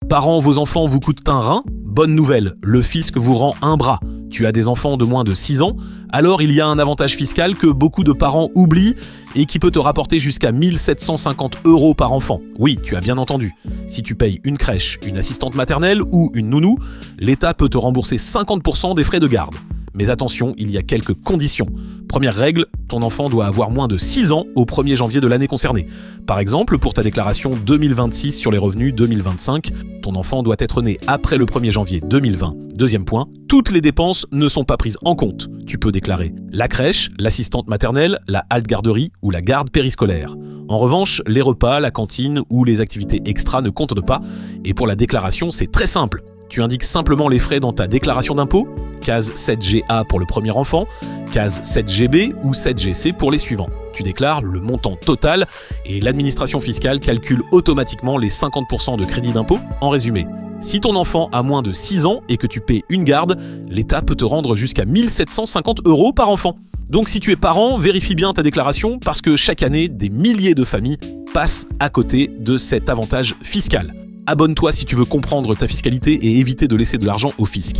Parents, vos enfants vous coûtent un rein? Bonne nouvelle, le fisc vous rend un bras. Tu as des enfants de moins de 6 ans, alors il y a un avantage fiscal que beaucoup de parents oublient et qui peut te rapporter jusqu'à 1 750 € par enfant. Oui, tu as bien entendu. Si tu payes une crèche, une assistante maternelle ou une nounou, l'État peut te rembourser 50% des frais de garde. Mais attention, il y a quelques conditions. Première règle, ton enfant doit avoir moins de 6 ans au 1er janvier de l'année concernée. Par exemple, pour ta déclaration 2026 sur les revenus 2025, ton enfant doit être né après le 1er janvier 2020. Deuxième point, toutes les dépenses ne sont pas prises en compte. Tu peux déclarer la crèche, l'assistante maternelle, la halte garderie ou la garde périscolaire. En revanche, les repas, la cantine ou les activités extra ne comptent pas. Et pour la déclaration, c'est très simple. Tu indiques simplement les frais dans ta déclaration d'impôt, case 7GA pour le premier enfant, case 7GB ou 7GC pour les suivants. Tu déclares le montant total et l'administration fiscale calcule automatiquement les 50% de crédit d'impôt. En résumé, si ton enfant a moins de 6 ans et que tu paies une garde, l'État peut te rendre jusqu'à 1 750 € par enfant. Donc si tu es parent, vérifie bien ta déclaration parce que chaque année, des milliers de familles passent à côté de cet avantage fiscal. Abonne-toi si tu veux comprendre ta fiscalité et éviter de laisser de l'argent au fisc.